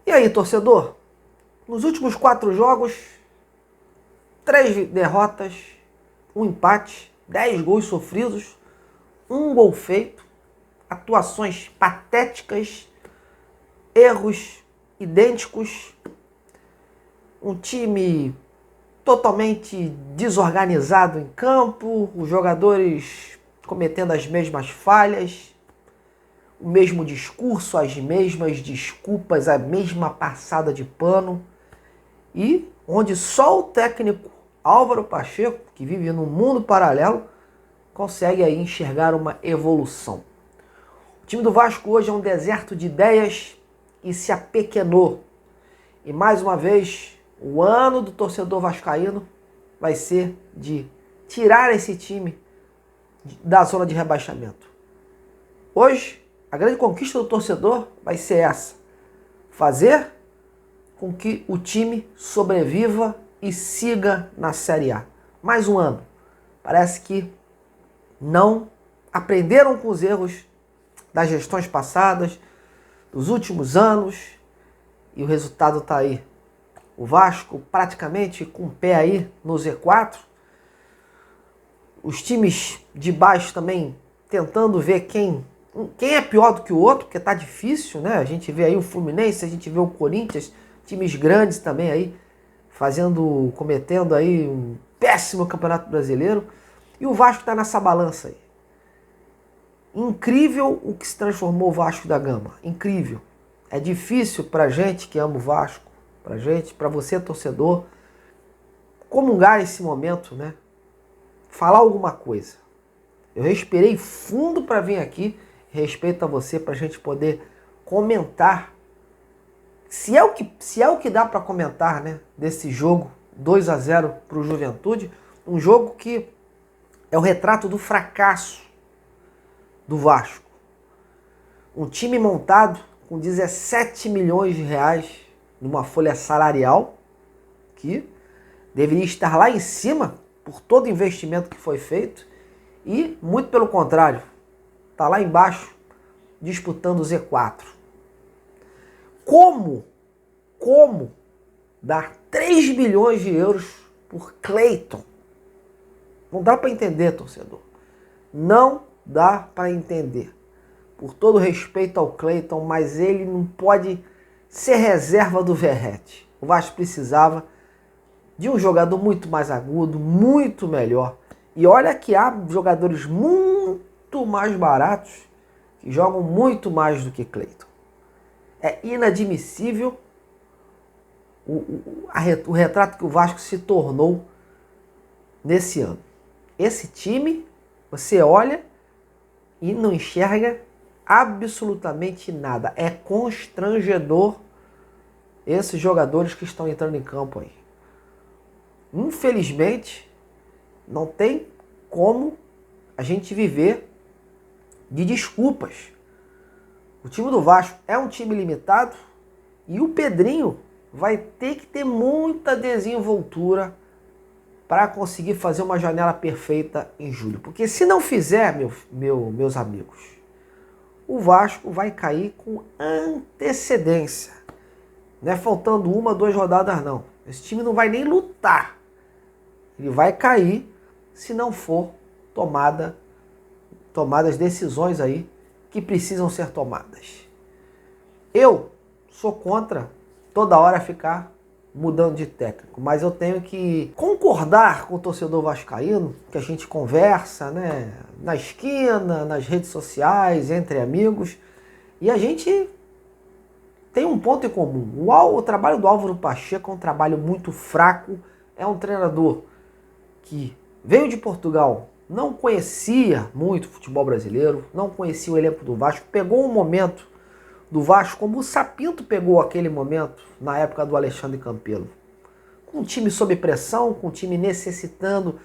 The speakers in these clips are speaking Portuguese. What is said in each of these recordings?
E aí, torcedor? Nos últimos 4 jogos, 3 derrotas, 1 empate, 10 gols sofridos, 1 gol feito, atuações patéticas, erros idênticos, um time totalmente desorganizado em campo, os jogadores cometendo as mesmas falhas, o mesmo discurso, as mesmas desculpas, a mesma passada de pano, e onde só o técnico Álvaro Pacheco, que vive num mundo paralelo, consegue aí enxergar uma evolução. O time do Vasco hoje é um deserto de ideias e se apequenou. E mais uma vez, o ano do torcedor vascaíno vai ser de tirar esse time da zona de rebaixamento. Hoje, a grande conquista do torcedor vai ser essa: fazer com que o time sobreviva e siga na Série A. Mais um ano. Parece que não aprenderam com os erros das gestões passadas, dos últimos anos, e o resultado está aí. O Vasco praticamente com o pé aí no Z4. Os times de baixo também tentando ver quem é pior do que o outro, porque tá difícil, né? A gente vê aí o Fluminense, a gente vê o Corinthians, times grandes também aí, cometendo aí um péssimo Campeonato Brasileiro. E o Vasco tá nessa balança aí. Incrível o que se transformou o Vasco da Gama. Incrível. É difícil pra gente que ama o Vasco, pra você torcedor, comungar esse momento, né? Falar alguma coisa. Eu respirei fundo para vir aqui. Respeito a você para a gente poder comentar. Se é o que dá para comentar, né, desse jogo 2-0 para o Juventude, um jogo que é o retrato do fracasso do Vasco. Um time montado com 17 milhões de reais numa folha salarial que deveria estar lá em cima por todo o investimento que foi feito, e muito pelo contrário, está lá embaixo disputando o Z4. Como dar 3 bilhões de euros por Cleiton? Não dá para entender, torcedor. Não dá para entender. Por todo respeito ao Cleiton, mas ele não pode ser reserva do Verratti. O Vasco precisava de um jogador muito mais agudo, muito melhor. E olha que há jogadores muito mais baratos que jogam muito mais do que Cleiton. É inadmissível o retrato que o Vasco se tornou nesse ano. Esse time, você olha e não enxerga absolutamente nada. É constrangedor esses jogadores que estão entrando em campo aí. Infelizmente, não tem como a gente viver de desculpas. O time do Vasco é um time limitado e o Pedrinho vai ter que ter muita desenvoltura para conseguir fazer uma janela perfeita em julho. Porque se não fizer, meus amigos, o Vasco vai cair com antecedência. Não é faltando 1 ou 2 rodadas, não. Esse time não vai nem lutar. Ele vai cair se não for tomadas decisões aí que precisam ser tomadas. Eu sou contra toda hora ficar mudando de técnico, mas eu tenho que concordar com o torcedor vascaíno, que a gente conversa, né, na esquina, nas redes sociais, entre amigos, e a gente tem um ponto em comum. O trabalho do Álvaro Pacheco é um trabalho muito fraco, é um treinador que veio de Portugal, não conhecia muito o futebol brasileiro, não conhecia o elenco do Vasco, pegou um momento do Vasco como o Sapinto pegou aquele momento na época do Alexandre Campelo. Com um time sob pressão, com um time necessitando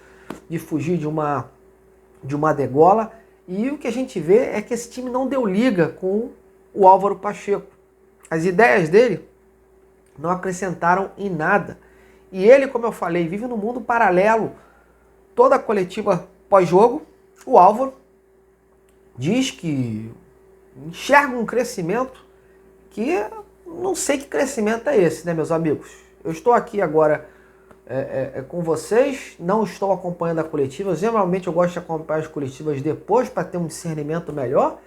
de fugir de uma degola, e o que a gente vê é que esse time não deu liga com o Álvaro Pacheco. As ideias dele não acrescentaram em nada. E ele, como eu falei, vive num mundo paralelo. Toda a coletiva pós-jogo, o Álvaro diz que enxerga um crescimento que não sei que crescimento é esse, né, meus amigos? Eu estou aqui agora com vocês, não estou acompanhando a coletiva. Geralmente eu gosto de acompanhar as coletivas depois para ter um discernimento melhor.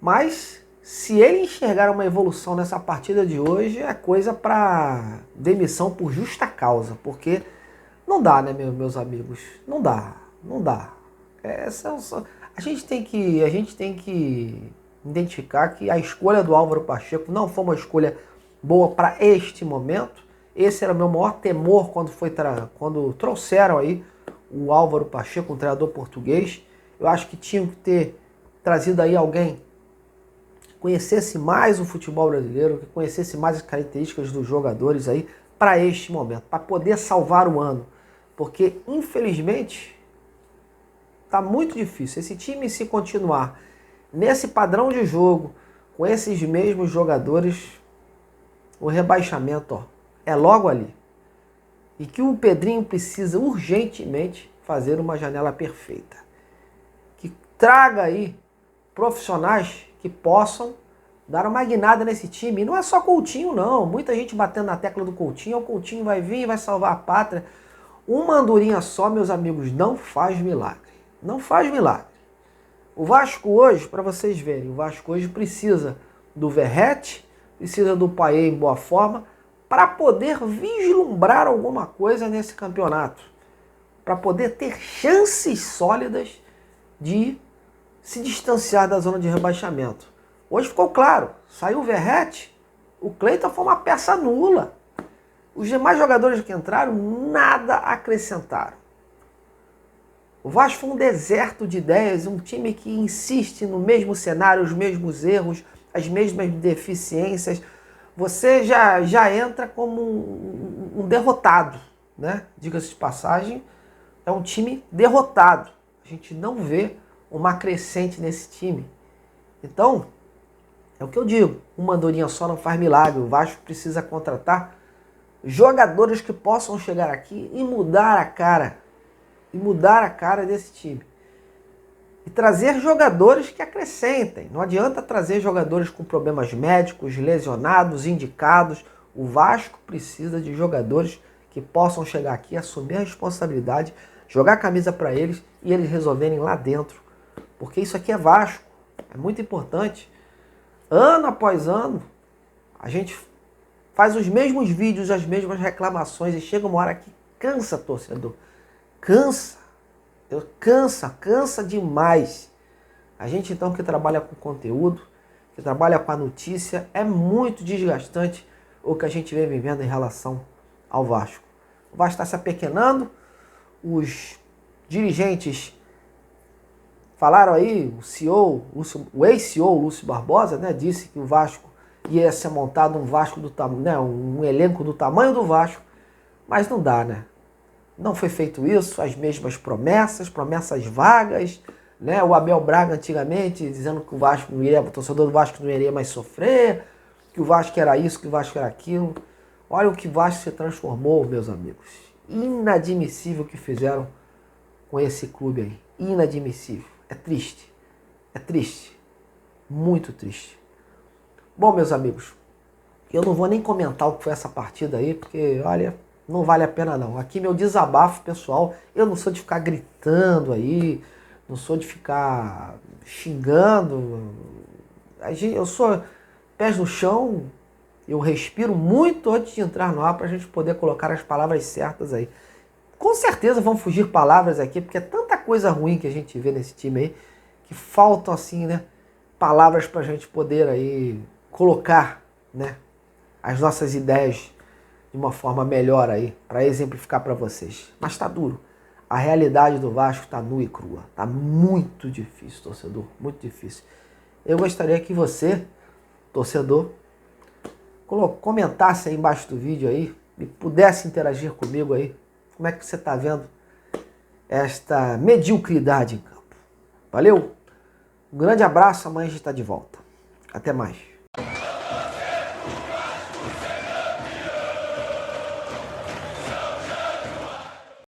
Mas se ele enxergar uma evolução nessa partida de hoje, é coisa para demissão por justa causa. Porque não dá, né, meus amigos? Não dá, não dá. A gente tem que identificar que a escolha do Álvaro Pacheco não foi uma escolha boa para este momento. Esse era o meu maior temor quando trouxeram aí o Álvaro Pacheco, um treinador português. Eu acho que tinham que ter trazido aí alguém que conhecesse mais o futebol brasileiro, que conhecesse mais as características dos jogadores aí para este momento, para poder salvar o ano. Porque, infelizmente, tá muito difícil. Esse time, se continuar nesse padrão de jogo, com esses mesmos jogadores, o rebaixamento, ó, é logo ali. E que o Pedrinho precisa urgentemente fazer uma janela perfeita. Que traga aí profissionais que possam dar uma guinada nesse time. E não é só Coutinho, não. Muita gente batendo na tecla do Coutinho. O Coutinho vai vir e vai salvar a pátria. Uma andorinha só, meus amigos, não faz milagre. Não faz milagre. O Vasco hoje, para vocês verem, o Vasco hoje precisa do Verratti, precisa do Payet em boa forma, para poder vislumbrar alguma coisa nesse campeonato. Para poder ter chances sólidas de se distanciar da zona de rebaixamento. Hoje ficou claro, saiu o Verratti, o Cleiton foi uma peça nula. Os demais jogadores que entraram, nada acrescentaram. O Vasco foi um deserto de ideias, um time que insiste no mesmo cenário, os mesmos erros, as mesmas deficiências. Você já entra como um derrotado, né? Diga-se de passagem, é um time derrotado. A gente não vê uma crescente nesse time. Então, é o que eu digo, uma andorinha só não faz milagre. O Vasco precisa contratar jogadores que possam chegar aqui e mudar a cara. E mudar a cara desse time. E trazer jogadores que acrescentem. Não adianta trazer jogadores com problemas médicos, lesionados, indicados. O Vasco precisa de jogadores que possam chegar aqui, assumir a responsabilidade, jogar a camisa para eles e eles resolverem lá dentro. Porque isso aqui é Vasco. É muito importante. Ano após ano, a gente faz os mesmos vídeos, as mesmas reclamações e chega uma hora que cansa, torcedor. Cansa demais. A gente então que trabalha com conteúdo, que trabalha com a notícia, é muito desgastante o que a gente vem vivendo em relação ao Vasco. O Vasco está se apequenando, os dirigentes falaram aí, o ex-CEO Lúcio Barbosa, né, disse que o Vasco ia ser montado um elenco do tamanho do Vasco, mas não dá, né? Não foi feito isso, as mesmas promessas vagas, né? O Abel Braga antigamente dizendo que o torcedor do Vasco não iria mais sofrer, que o Vasco era isso, que o Vasco era aquilo. Olha o que o Vasco se transformou, meus amigos. Inadmissível o que fizeram com esse clube aí. Inadmissível. É triste. É triste. Muito triste. Bom, meus amigos, eu não vou nem comentar o que foi essa partida aí, porque, olha, não vale a pena não. Aqui meu desabafo pessoal, eu não sou de ficar gritando aí, não sou de ficar xingando. Eu sou pés no chão, eu respiro muito antes de entrar no ar para a gente poder colocar as palavras certas aí. Com certeza vão fugir palavras aqui, porque é tanta coisa ruim que a gente vê nesse time aí, que faltam assim, né, palavras para a gente poder aí colocar, né, as nossas ideias de uma forma melhor aí, para exemplificar para vocês. Mas tá duro. A realidade do Vasco tá nua e crua. Tá muito difícil, torcedor. Muito difícil. Eu gostaria que você, torcedor, comentasse aí embaixo do vídeo aí, e pudesse interagir comigo aí. Como é que você tá vendo esta mediocridade em campo? Valeu? Um grande abraço, amanhã a gente tá de volta. Até mais.